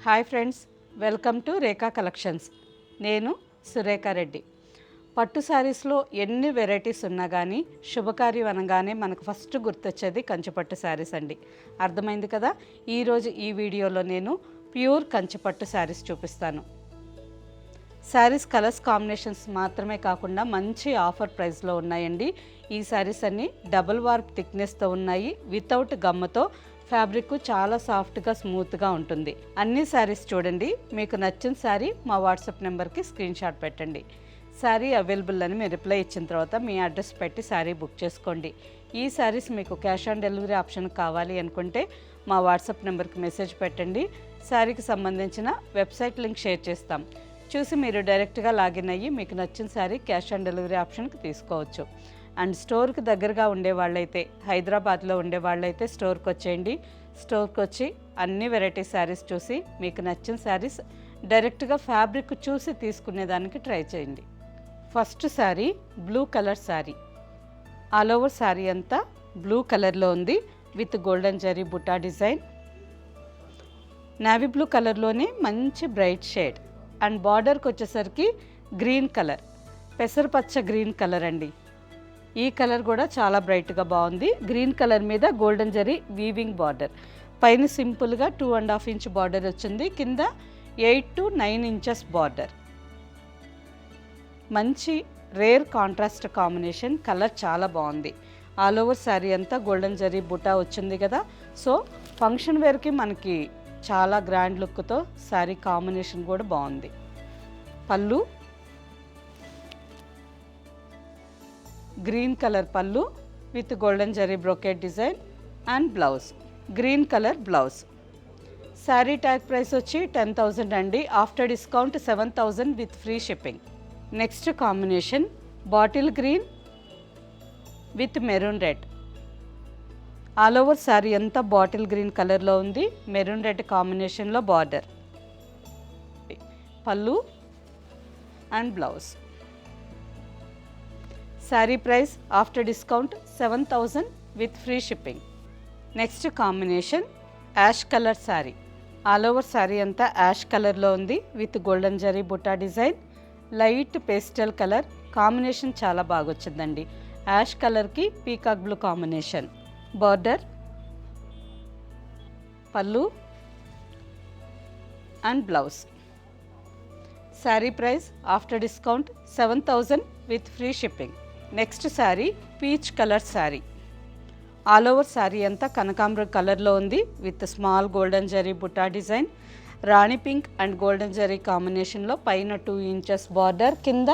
Hi friends, welcome to Rekha collections. నేను సురేఖ రెడ్డి. పట్టు శారీస్లో ఎన్ని వెరైటీస్ ఉన్నా కానీ శుభకార్యం అనగానే మనకు ఫస్ట్ గుర్తొచ్చేది కంచిపట్టు శారీస్ అండి. అర్థమైంది కదా. ఈరోజు ఈ వీడియోలో నేను ప్యూర్ కంచిపట్టు శారీస్ చూపిస్తాను. శారీస్ కలర్స్ కాంబినేషన్స్ మాత్రమే కాకుండా మంచి ఆఫర్ ప్రైస్లో ఉన్నాయండి. ఈ శారీస్ అన్నీ డబుల్ వార్ప్ థిక్నెస్తో ఉన్నాయి. వితౌట్ గమ్మతో ఫ్యాబ్రిక్ చాలా సాఫ్ట్గా స్మూత్గా ఉంటుంది. అన్ని శారీస్ చూడండి. మీకు నచ్చిన శారీ మా వాట్సాప్ నెంబర్కి స్క్రీన్ షాట్ పెట్టండి. శారీ అవైలబుల్ అని మీరు రిప్లై ఇచ్చిన తర్వాత మీ అడ్రస్ పెట్టి శారీ బుక్ చేసుకోండి. ఈ శారీస్ మీకు క్యాష్ ఆన్ డెలివరీ ఆప్షన్ కావాలి అనుకుంటే మా వాట్సాప్ నెంబర్కి మెసేజ్ పెట్టండి. శారీకి సంబంధించిన వెబ్సైట్ లింక్ షేర్ చేస్తాం. చూసి మీరు డైరెక్ట్గా లాగిన్ అయ్యి మీకు నచ్చిన శారీ క్యాష్ ఆన్ డెలివరీ ఆప్షన్కి తీసుకోవచ్చు. అండ్ స్టోర్కి దగ్గరగా ఉండే వాళ్ళైతే, హైదరాబాద్లో ఉండే వాళ్ళైతే స్టోర్కి వచ్చేయండి. స్టోర్కి వచ్చి అన్ని వెరైటీ శారీస్ చూసి మీకు నచ్చిన శారీస్ డైరెక్ట్గా ఫ్యాబ్రిక్ చూసి తీసుకునేదానికి ట్రై చేయండి. First sari blue colour sari. All over sari అంతా బ్లూ కలర్లో ఉంది with golden zari buta design. Navy blue కలర్లోనే మంచి బ్రైట్ షేడ్. అండ్ బార్డర్కి వచ్చేసరికి గ్రీన్ కలర్, పెసరపచ్చ గ్రీన్ కలర్ అండి. ఈ కలర్ కూడా చాలా బ్రైట్గా బాగుంది. గ్రీన్ కలర్ మీద గోల్డెన్ జరీ వీవింగ్ బార్డర్. పైన సింపుల్గా 2.5 ఇంచ్ బార్డర్ వచ్చింది. కింద 8 to 9 ఇంచెస్ బార్డర్. మంచి రేర్ కాంట్రాస్ట్ కాంబినేషన్. కలర్ చాలా బాగుంది. ఆల్ ఓవర్ శారీ అంతా గోల్డెన్ జరీ బుటా వచ్చింది కదా. సో ఫంక్షన్ వేర్కి మనకి చాలా గ్రాండ్ లుక్తో శారీ కాంబినేషన్ కూడా బాగుంది. పళ్ళు గ్రీన్ కలర్ పళ్ళు with golden zari brocade design and blouse green colour blouse. Sari tag price వచ్చి 10,000 అండి. After discount 7,000 with free shipping. Next combination bottle green with maroon red. All over sari అంతా బాటిల్ గ్రీన్ కలర్లో ఉంది. మెరూన్ రెడ్ కాంబినేషన్లో border. పళ్ళు and blouse. Sari price after discount 7,000 with free shipping. Next combination ash colour sari. All over sari అంతా ash కలర్లో ఉంది with golden zari buta design. Light pastel colour combination చాలా బాగా వచ్చిందండి. యాష్ కలర్కి పీకాక్ బ్లూ కాంబినేషన్. బార్డర్, పళ్ళు and blouse. Sari price after discount 7,000 with free shipping. Next sari peach colour sari. All over sari అంతా కనకాంబరం కలర్లో ఉంది with small golden zari buta design. రాణి పింక్ అండ్ గోల్డెన్ జరీ కాంబినేషన్లో పైన 2 ఇంచెస్ బార్డర్, కింద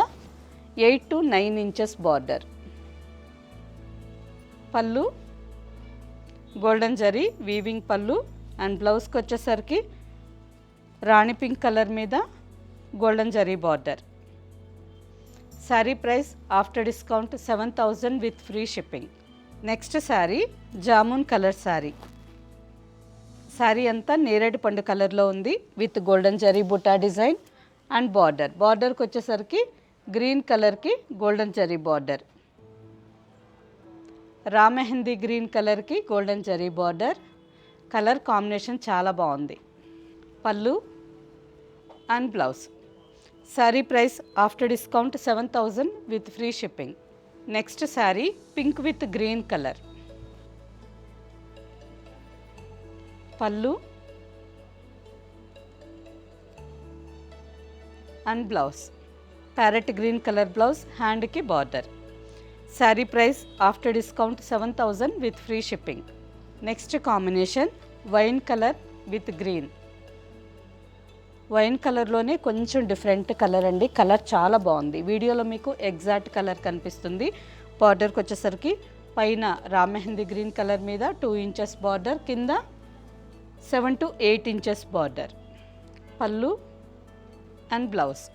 8 to 9 ఇంచెస్ బార్డర్. పళ్ళు గోల్డెన్ జరీ వీవింగ్ పళ్ళు. అండ్ బ్లౌజ్కి వచ్చేసరికి రాణి పింక్ కలర్ మీద golden zari border. Sari price after discount 7,000 with free shipping. Next sari jamun colour sari. Sari అంతా నేరేడు పండు కలర్లో ఉంది with golden zari buta design and border. బార్డర్కి వచ్చేసరికి గ్రీన్ కలర్కి గోల్డెన్ జరీ బార్డర్. రా మెహందీ గ్రీన్ కలర్కి golden zari border. Colour combination చాలా బాగుంది. పళ్ళు and blouse. Sari price after discount 7,000 with free shipping. Next sari pink with green colour. పళ్ళు and blouse parrot green colour blouse. హ్యాండ్కి border. Sari price after discount 7,000 with free shipping. Next combination wine colour with green. Wine కలర్లోనే కొంచెం different colour అండి. Colour చాలా బాగుంది. వీడియోలో మీకు exact colour కనిపిస్తుంది. బార్డర్కి వచ్చేసరికి పైన రా మెహందీ గ్రీన్ కలర్ మీద 2 ఇంచెస్ బార్డర్, కింద 7 to 8 ఇంచెస్ బార్డర్. పళ్ళు and blouse.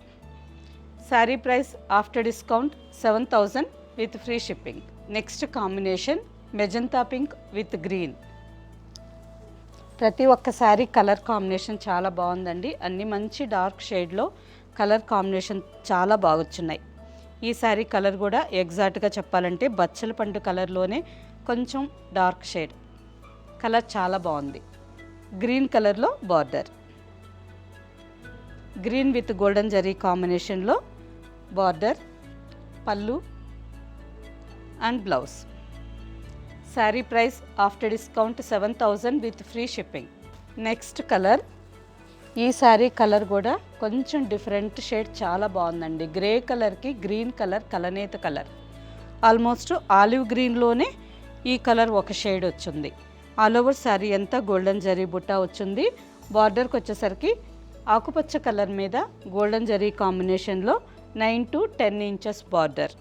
Sari price after discount 7,000 with free shipping. Next combination magenta pink with green. ప్రతి ఒక్క శారీ కలర్ కాంబినేషన్ చాలా బాగుందండి. అన్ని మంచి డార్క్ షేడ్లో కలర్ కాంబినేషన్ చాలా బాగొచ్చున్నాయి. ఈ శారీ కలర్ కూడా ఎగ్జాక్ట్గా చెప్పాలంటే బచ్చల పండు కలర్లోనే కొంచెం డార్క్ షేడ్. కలర్ చాలా బాగుంది. గ్రీన్ కలర్లో border. Green with golden zari కాంబినేషన్లో బార్డర్, పళ్ళు and blouse. Sari price after discount 7,000 with free shipping. Next colour, ఈ శారీ కలర్ కూడా కొంచెం డిఫరెంట్ షేడ్, చాలా బాగుందండి. గ్రే కలర్కి గ్రీన్ కలర్, కలనేత కలర్, ఆల్మోస్ట్ ఆలివ్ గ్రీన్లోనే ఈ కలర్ ఒక షేడ్ వచ్చింది. ఆల్ ఓవర్ శారీ అంతా గోల్డెన్ జరీ బుట్ట వచ్చింది. బార్డర్కి వచ్చేసరికి ఆకుపచ్చ కలర్ మీద గోల్డెన్ జరీ కాంబినేషన్లో 9 to 10 ఇంచెస్ బార్డర్.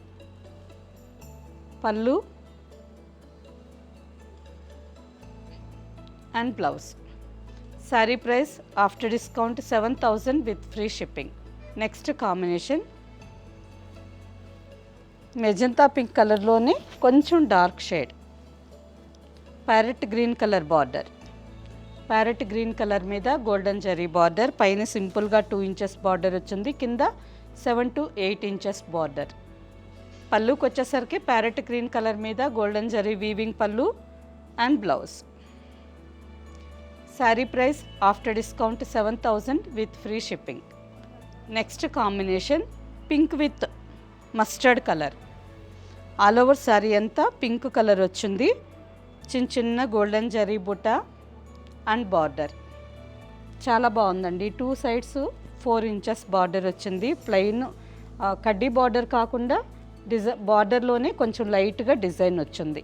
పళ్ళు and blouse. Sari price after discount 7,000 with free shipping. Next combination magenta pink కలర్లోనే కొంచెం dark shade, parrot green colour border. Parrot green colour మీద గోల్డెన్ జరీ బార్డర్, పైన సింపుల్గా 2 ఇంచెస్ బార్డర్ వచ్చింది, కింద 7 to 8 ఇంచెస్ బార్డర్. పళ్ళుకి వచ్చేసరికి ప్యారెట్ గ్రీన్ కలర్ మీద గోల్డెన్ జరీ వీవింగ్ పళ్ళు and blouse. Sari price after discount 7,000 with free shipping. Next combination pink with mustard colour. All over sari అంతా పింక్ కలర్ వచ్చింది, చిన్న చిన్న గోల్డెన్ జరీ బుట్ట అండ్ బార్డర్. చాలా బాగుందండి. 2 సైడ్స్ 4 ఇంచెస్ బార్డర్ వచ్చింది. ప్లెయిన్ కడ్డీ బార్డర్ కాకుండా బార్డర్లోనే కొంచెం లైట్గా డిజైన్ వచ్చింది.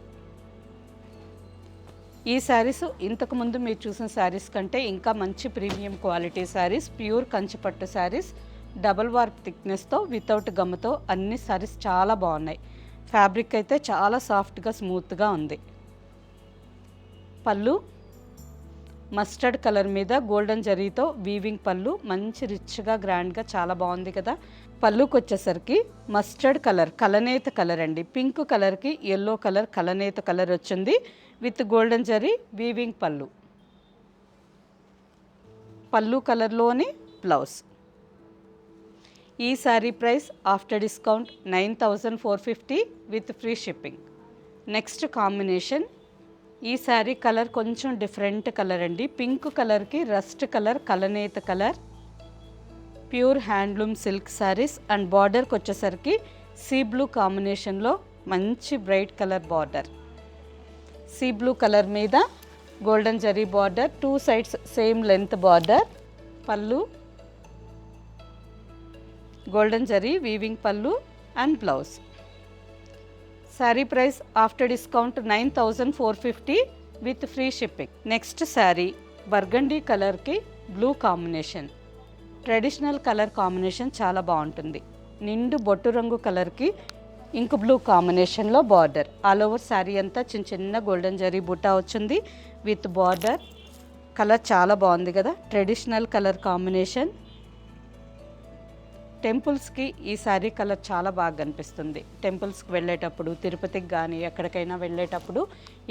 ఈ శారీస్ ఇంతకుముందు మీరు చూసిన శారీస్ కంటే ఇంకా మంచి ప్రీమియం క్వాలిటీ శారీస్, ప్యూర్ కంచిపట్టు శారీస్, డబల్ వార్ప్ థిక్నెస్తో వితౌట్ గమ్తో అన్ని శారీస్ చాలా బాగున్నాయి. ఫ్యాబ్రిక్ అయితే చాలా సాఫ్ట్గా స్మూత్గా ఉంది. పళ్ళు మస్టర్డ్ కలర్ మీద గోల్డెన్ జరీతో వీవింగ్ పళ్ళు, మంచి రిచ్గా గ్రాండ్గా చాలా బాగుంది కదా. పళ్ళుకి వచ్చేసరికి మస్టర్డ్ కలర్, కలనేత కలర్ అండి. పింక్ కలర్కి ఎల్లో కలర్, కలనేత కలర్ వచ్చింది with golden zari weaving pallu. Pallu కలర్లోని బ్లౌజ్. ఈ saree price after discount 9,450 with free shipping. Next combination, ఈ శారీ కలర్ కొంచెం డిఫరెంట్ కలర్ అండి. పింక్ కలర్కి రస్ట్ కలర్, కలనేత colour, pure handloom silk sarees and బార్డర్కి వచ్చేసరికి సీ బ్లూ కాంబినేషన్లో మంచి bright colour border. Sea blue colour మీద golden zari border, 2 sides same length border. పళ్ళు గోల్డెన్ జరీ వీవింగ్ పళ్ళు and blouse. Sari price after discount 9,450 with free shipping. Next saree burgundy కలర్కి blue కాంబినేషన్. Traditional colour combination చాలా బాగుంటుంది. నిండు బొట్టు రంగు కలర్కి ఇంక్ బ్లూ కాంబినేషన్లో బార్డర్. ఆల్ ఓవర్ శారీ అంతా చిన్న చిన్న గోల్డెన్ జరీ బుట్ట వచ్చింది విత్ బార్డర్. కలర్ చాలా బాగుంది కదా, ట్రెడిషనల్ కలర్ కాంబినేషన్. టెంపుల్స్కి ఈ శారీ కలర్ చాలా బాగా కనిపిస్తుంది. టెంపుల్స్కి వెళ్ళేటప్పుడు, తిరుపతికి కానీ ఎక్కడికైనా వెళ్ళేటప్పుడు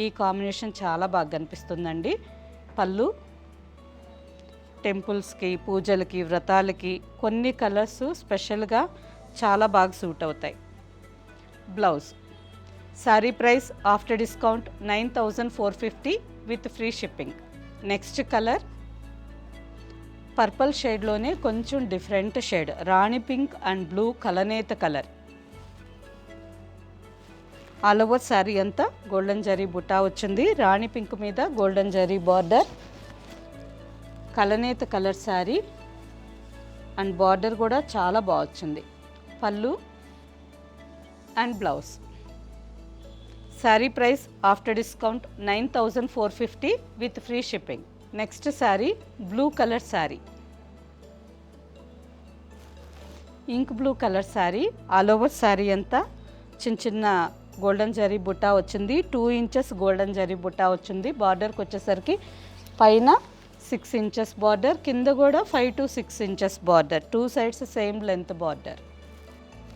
ఈ కాంబినేషన్ చాలా బాగా కనిపిస్తుందండి. పళ్ళు టెంపుల్స్కి, పూజలకి, వ్రతాలకి కొన్ని కలర్స్ స్పెషల్గా చాలా బాగా సూట్ అవుతాయి. Blouse. Sari price after discount 9,450 with free shipping. Next colour purple షేడ్లోనే కొంచెం డిఫరెంట్ షేడ్, రాణి పింక్ అండ్ బ్లూ కలనేత కలర్. ఆల్ ఓవర్ శారీ అంతా గోల్డెన్ జరీ బుట్టా వచ్చింది. రాణి పింక్ మీద గోల్డెన్ జరీ బార్డర్, కలనేత కలర్ శారీ అండ్ బార్డర్ కూడా చాలా బాగా వచ్చింది. Pallu and blouse. Sari price after discount 9,450 with free shipping. Next saree blue colour saree, ink blue colour sari. All over sari అంతా చిన్న చిన్న గోల్డెన్ జరీ బుట్టా వచ్చింది. 2 ఇంచెస్ గోల్డెన్ జరీ బుట్టా వచ్చింది. బార్డర్కి వచ్చేసరికి పైన 6 ఇంచెస్ బార్డర్, కింద కూడా 5 to 6 inches border. 2 sides same length border.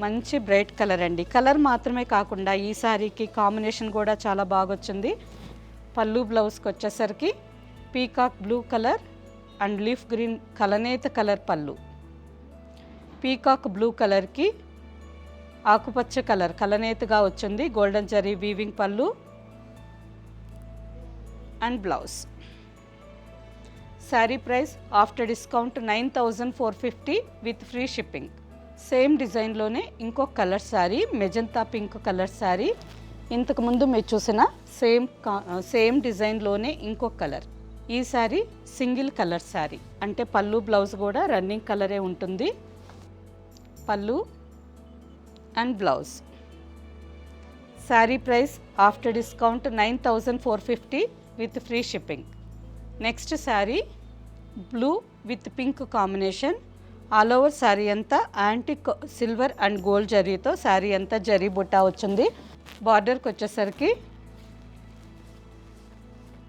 మంచి బ్రైట్ కలర్ అండి. కలర్ మాత్రమే కాకుండా ఈ శారీకి కాంబినేషన్ కూడా చాలా బాగా వచ్చింది. పళ్ళు బ్లౌజ్కి వచ్చేసరికి peacock blue colour and leaf green కలనేత కలర్ పళ్ళు. పీకాక్ బ్లూ కలర్కి ఆకుపచ్చ కలర్ కలనేతగా వచ్చింది. గోల్డెన్ జరీ వీవింగ్ పళ్ళు and blouse. Sari price after discount 9450 with free shipping. Same డిజైన్లోనే ఇంకో colour saree, magenta pink colour saree. ఇంతకుముందు మీరు చూసిన సేమ్ డిజైన్లోనే ఇంకో కలర్. ఈ శారీ సింగిల్ కలర్ శారీ, అంటే పళ్ళు బ్లౌజ్ కూడా రన్నింగ్ కలరే ఉంటుంది. పళ్ళు and blouse. Sari price after discount 9450 with free shipping. Next saree blue with pink combination. All over sari అంతా యాంటిక్ సిల్వర్ అండ్ గోల్డ్ జరీతో శారీ అంతా జరీ బుట్టా వచ్చింది. బార్డర్కి వచ్చేసరికి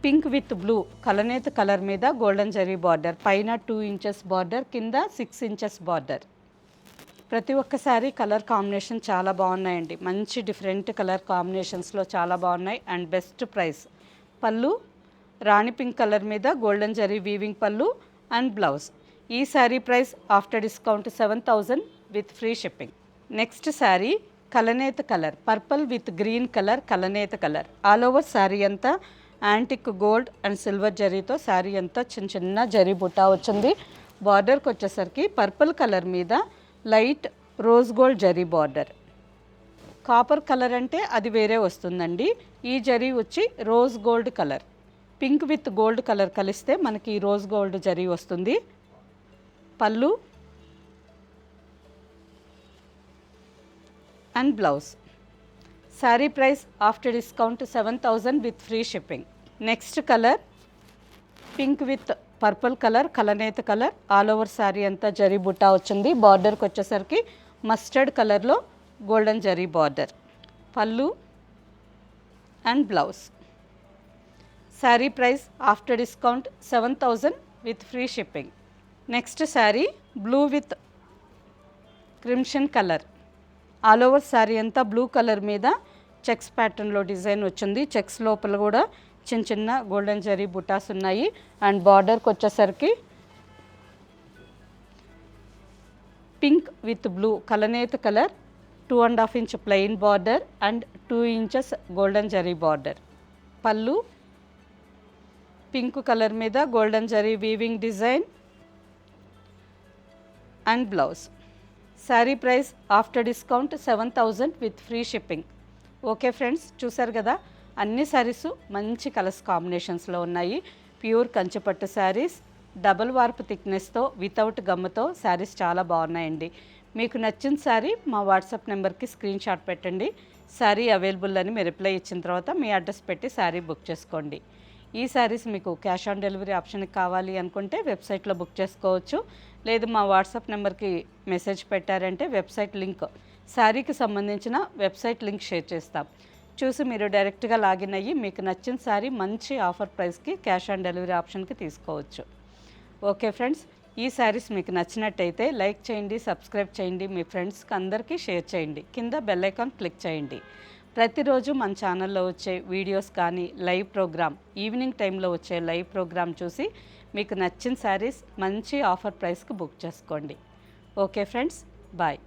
పింక్ విత్ బ్లూ కలనేత కలర్ మీద గోల్డెన్ జరీ బార్డర్, పైన 2 ఇంచెస్ బార్డర్, కింద 6 ఇంచెస్ బార్డర్. ప్రతి ఒక్కసారి కలర్ కాంబినేషన్ చాలా బాగున్నాయండి. మంచి డిఫరెంట్ కలర్ కాంబినేషన్స్లో చాలా బాగున్నాయి అండ్ బెస్ట్ ప్రైస్. పళ్ళు రాణి పింక్ కలర్ మీద గోల్డెన్ జరీ వీవింగ్ పళ్ళు అండ్ బ్లౌజ్. ఈ saree price after discount 7000 with free shipping. Next saree కలనేత colour, purple with green colour, కలనేత కలర్. ఆల్ ఓవర్ శారీ అంతా యాంటిక్ గోల్డ్ అండ్ సిల్వర్ జరీతో శారీ అంతా చిన్న చిన్న జరీ బుట్టా వచ్చింది. బార్డర్కి వచ్చేసరికి పర్పుల్ కలర్ మీద light rose gold zari border. Copper colour అంటే అది వేరే వస్తుందండి. ఈ జరీ వచ్చి rose gold colour, pink with gold colour కలిస్తే మనకి రోజ్ గోల్డ్ జరీ వస్తుంది. Pallu and blouse. Sari price after discount 7000 with free shipping. Next colour pink with purple colour, కలనేత కలర్. ఆల్ ఓవర్ శారీ అంతా జరీ బుట్టా వచ్చింది. బార్డర్కి వచ్చేసరికి మస్టర్డ్ కలర్లో గోల్డెన్ జరీ బార్డర్. పళ్ళు and blouse. Sari price after discount 7000 with free shipping. Next saree blue with crimson colour. All over sari అంతా బ్లూ కలర్ మీద చెక్స్ ప్యాటర్న్లో డిజైన్ వచ్చింది. చెక్స్ లోపల కూడా చిన్న చిన్న గోల్డెన్ జరీ బుటాస్ ఉన్నాయి అండ్ బార్డర్కి వచ్చేసరికి పింక్ విత్ బ్లూ కలనేత colour, 2.5 inch plain border and 2 inches golden zari border. Pallu pink colour మీద golden zari weaving design and blouse. Sari price after discount 7000 with free shipping. Okay friends, చూసారు కదా, అన్ని శారీస్ మంచి కలర్స్ కాంబినేషన్స్లో ఉన్నాయి. ప్యూర్ కంచిపట్టు శారీస్, డబుల్ వార్ప్ థిక్నెస్తో వితౌట్ గమ్ముతో శారీస్ చాలా బాగున్నాయండి. మీకు నచ్చిన శారీ మా వాట్సాప్ నెంబర్కి స్క్రీన్ షాట్ పెట్టండి. శారీ అవైలబుల్ అని మీరు రిప్లై ఇచ్చిన తర్వాత మీ అడ్రస్ పెట్టి శారీ బుక్ చేసుకోండి. ఈ శారీస్ మీకు క్యాష్ ఆన్ డెలివరీ ఆప్షన్ కావాలి అనుకుంటే వెబ్సైట్లో బుక్ చేసుకోవచ్చు. లేదు మా వాట్సాప్ నెంబర్కి మెసేజ్ పెట్టారంటే వెబ్సైట్ లింక్, శారీకి సంబంధించిన వెబ్సైట్ లింక్ షేర్ చేస్తాం. చూసి మీరు డైరెక్ట్గా లాగిన్ అయ్యి మీకు నచ్చిన శారీ మంచి ఆఫర్ ప్రైస్కి క్యాష్ ఆన్ డెలివరీ ఆప్షన్కి తీసుకోవచ్చు. ఓకే ఫ్రెండ్స్, ఈ శారీస్ మీకు నచ్చినట్టయితే లైక్ చేయండి, సబ్స్క్రైబ్ చేయండి, మీ ఫ్రెండ్స్కి అందరికీ షేర్ చేయండి, కింద బెల్ ఐకాన్ క్లిక్ చేయండి. ప్రతిరోజు మన ఛానల్లో వచ్చే వీడియోస్ కానీ లైవ్ ప్రోగ్రామ్, ఈవినింగ్ టైంలో వచ్చే లైవ్ ప్రోగ్రామ్ చూసి మీకు నచ్చిన శారీస్ మంచి ఆఫర్ ప్రైస్కి బుక్ చేసుకోండి. Okay friends, bye.